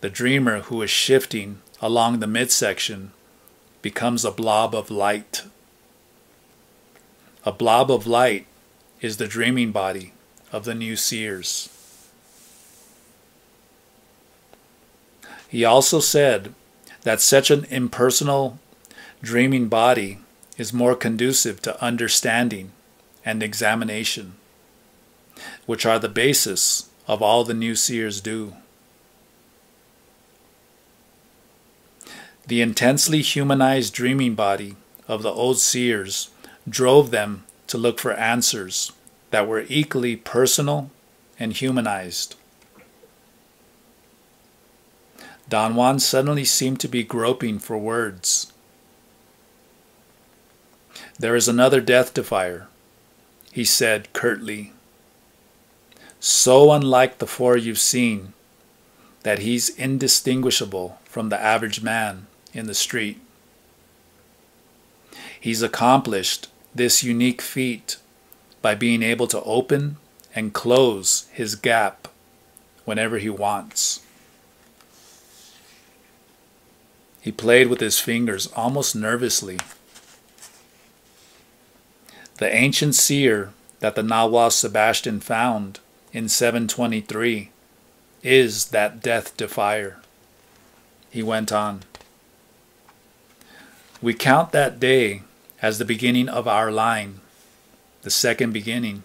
the dreamer who is shifting along the midsection becomes a blob of light. A blob of light is the dreaming body of the new seers. He also said that such an impersonal dreaming body is more conducive to understanding and examination, which are the basis of all the new seers do. The intensely humanized dreaming body of the old seers drove them to look for answers that were equally personal and humanized. Don Juan suddenly seemed to be groping for words. "There is another Death Defier," he said curtly. "So unlike the four you've seen that he's indistinguishable from the average man in the street. He's accomplished this unique feat by being able to open and close his gap whenever he wants." He played with his fingers almost nervously. The ancient seer that the Nahual Sebastian found in 723 is that Death Defier. He went on. "We count that day as the beginning of our line, the second beginning.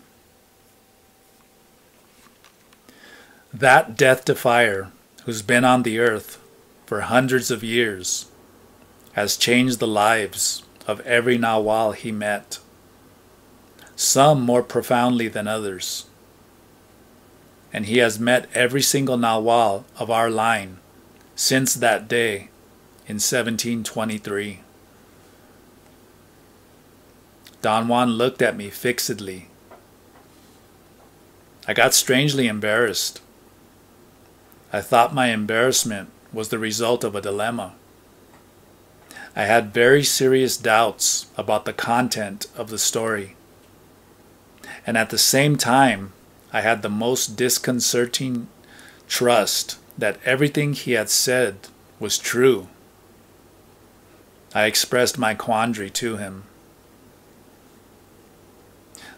That Death Defier, who's been on the earth for hundreds of years, has changed the lives of every Nahual he met, some more profoundly than others. And he has met every single Nahual of our line since that day in 1723. Don Juan looked at me fixedly. I got strangely embarrassed. I thought my embarrassment was the result of a dilemma. I had very serious doubts about the content of the story. And at the same time, I had the most disconcerting trust that everything he had said was true. I expressed my quandary to him.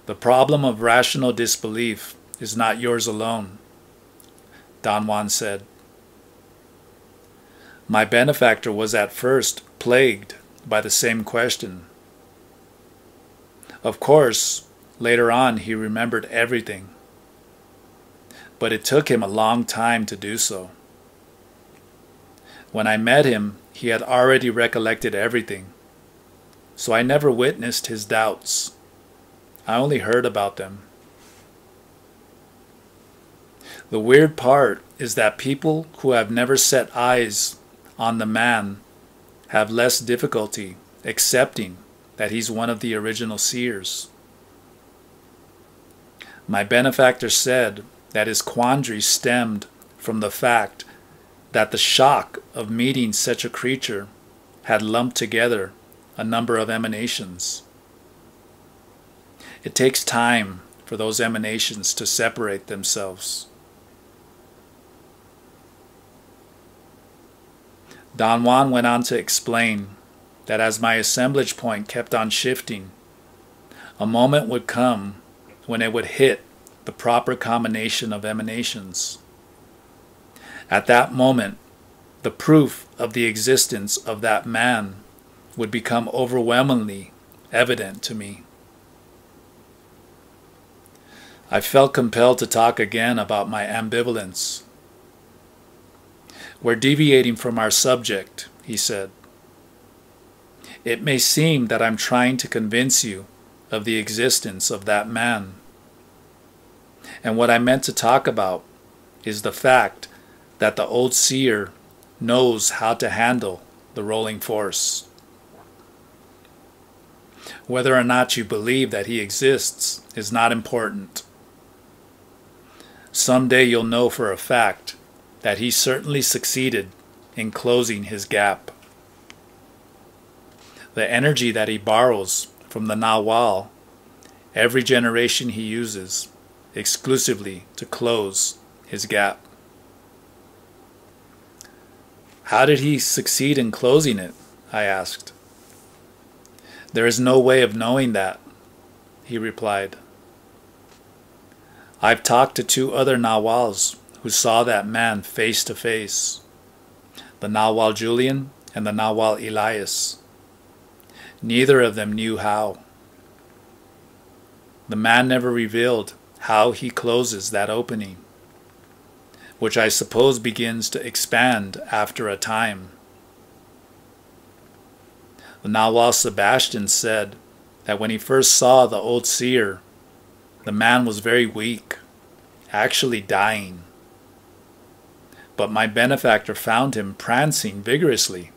"The problem of rational disbelief is not yours alone," Don Juan said. "My benefactor was at first plagued by the same question. Of course, later on he remembered everything, but it took him a long time to do so. When I met him, he had already recollected everything, so I never witnessed his doubts. I only heard about them. The weird part is that people who have never set eyes on the man have less difficulty accepting that he's one of the original seers. My benefactor said that his quandary stemmed from the fact that the shock of meeting such a creature had lumped together a number of emanations. It takes time for those emanations to separate themselves." Don Juan went on to explain that as my assemblage point kept on shifting, a moment would come when it would hit the proper combination of emanations. At that moment, the proof of the existence of that man would become overwhelmingly evident to me. I felt compelled to talk again about my ambivalence. "We're deviating from our subject," he said. "It may seem that I'm trying to convince you of the existence of that man. And what I meant to talk about is the fact that the old seer knows how to handle the rolling force. Whether or not you believe that he exists is not important. Someday you'll know for a fact that he certainly succeeded in closing his gap. The energy that he borrows from the Nahual, every generation he uses exclusively to close his gap." "How did he succeed in closing it?" I asked. "There is no way of knowing that," he replied. "I've talked to two other Nahuals who saw that man face to face, the Nahual Julian and the Nahual Elias. Neither of them knew how. The man never revealed how he closes that opening, which I suppose begins to expand after a time. The Nawal Sebastian said that when he first saw the old seer, the man was very weak, actually dying. But my benefactor found him prancing vigorously,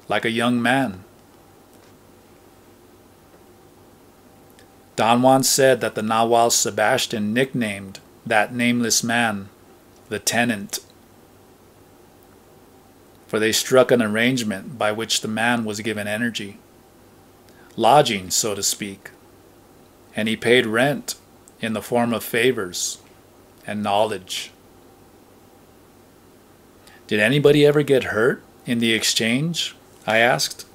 like a young man. Don Juan said that the Nawal Sebastian nicknamed that nameless man the tenant, for they struck an arrangement by which the man was given energy, lodging, so to speak, and he paid rent in the form of favors and knowledge. Did anybody ever get hurt in the exchange? I asked.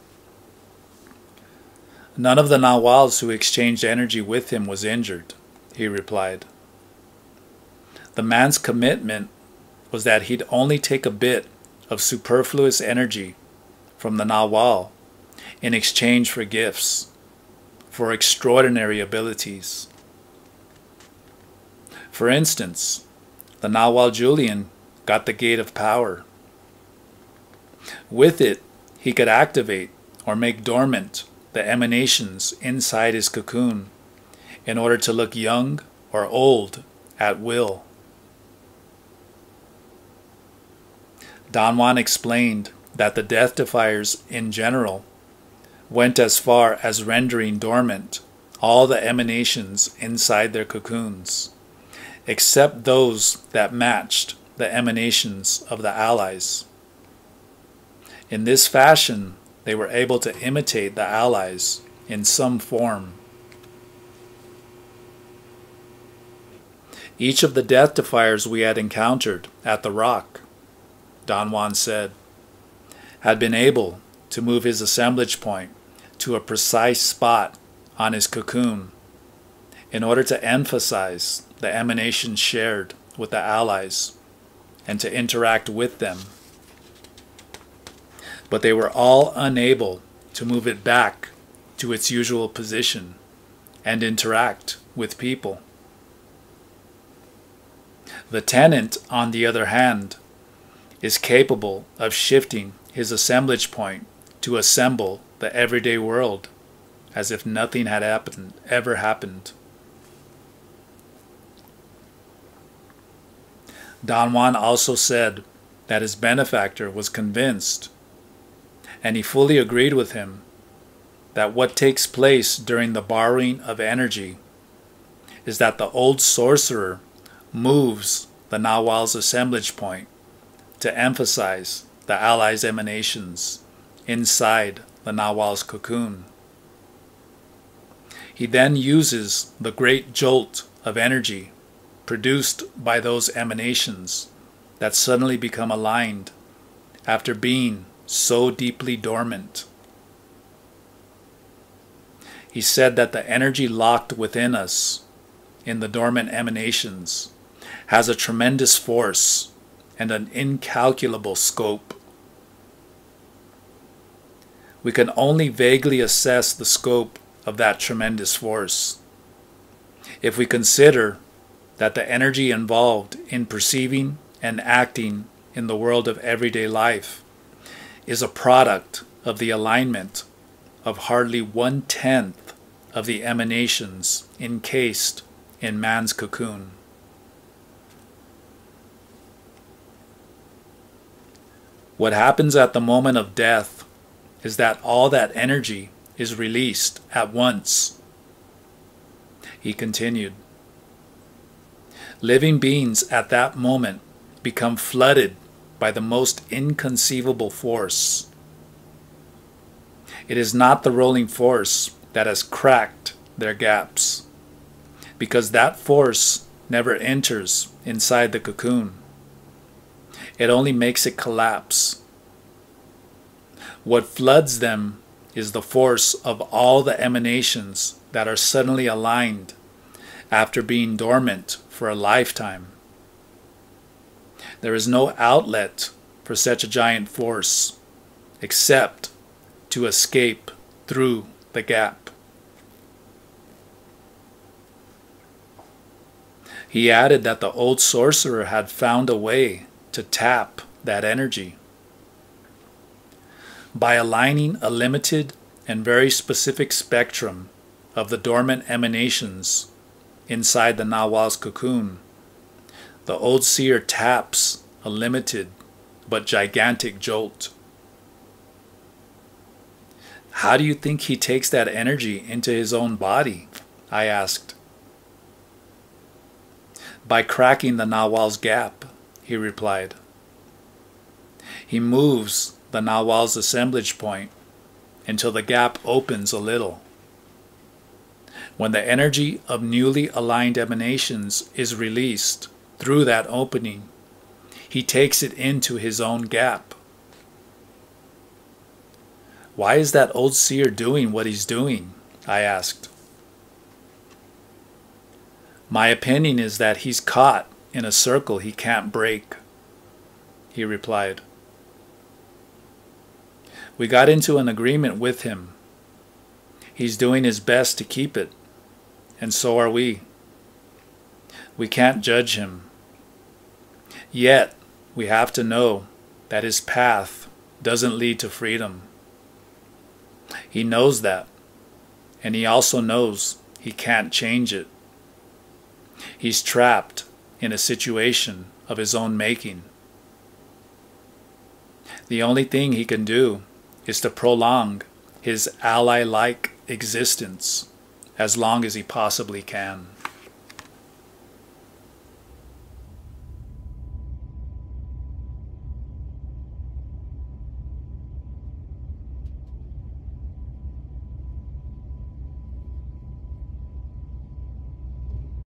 None of the Nawals who exchanged energy with him was injured, he replied. The man's commitment was that he'd only take a bit of superfluous energy from the Nawal in exchange for gifts, for extraordinary abilities. For instance, the Nawal Julian got the Gate of Power. With it, he could activate or make dormant the emanations inside his cocoon in order to look young or old at will. Don Juan explained that the Death Defiers in general went as far as rendering dormant all the emanations inside their cocoons, except those that matched the emanations of the allies. In this fashion, they were able to imitate the allies in some form. Each of the Death Defiers we had encountered at the rock, Don Juan said, had been able to move his assemblage point to a precise spot on his cocoon in order to emphasize the emanations shared with the allies and to interact with them. But they were all unable to move it back to its usual position and interact with people. The tenant, on the other hand, is capable of shifting his assemblage point to assemble the everyday world as if nothing had ever happened. Don Juan also said that his benefactor was convinced, and he fully agreed with him, that what takes place during the borrowing of energy is that the old sorcerer moves the Nawal's assemblage point to emphasize the allies' emanations inside the Nawal's cocoon. He then uses the great jolt of energy produced by those emanations that suddenly become aligned after being so deeply dormant. He said that the energy locked within us in the dormant emanations has a tremendous force and an incalculable scope. We can only vaguely assess the scope of that tremendous force if we consider that the energy involved in perceiving and acting in the world of everyday life is a product of the alignment of hardly 1/10 of the emanations encased in man's cocoon. What happens at the moment of death is that all that energy is released at once. He continued, living beings at that moment become flooded by the most inconceivable force. It is not the rolling force that has cracked their gaps, because that force never enters inside the cocoon. It only makes it collapse. What floods them is the force of all the emanations that are suddenly aligned after being dormant for a lifetime. There is no outlet for such a giant force except to escape through the gap. He added that the old sorcerer had found a way to tap that energy. By aligning a limited and very specific spectrum of the dormant emanations inside the Nawal's cocoon, the old seer taps a limited but gigantic jolt. How do you think he takes that energy into his own body? I asked. By cracking the Nawal's gap, he replied. He moves the Nawal's assemblage point until the gap opens a little. When the energy of newly aligned emanations is released through that opening, he takes it into his own gap. Why is that old seer doing what he's doing? I asked. My opinion is that he's caught in a circle he can't break, he replied. We got into an agreement with him. He's doing his best to keep it, and so are we. We can't judge him. Yet, we have to know that his path doesn't lead to freedom. He knows that, and he also knows he can't change it. He's trapped in a situation of his own making. The only thing he can do is to prolong his ally-like existence as long as he possibly can.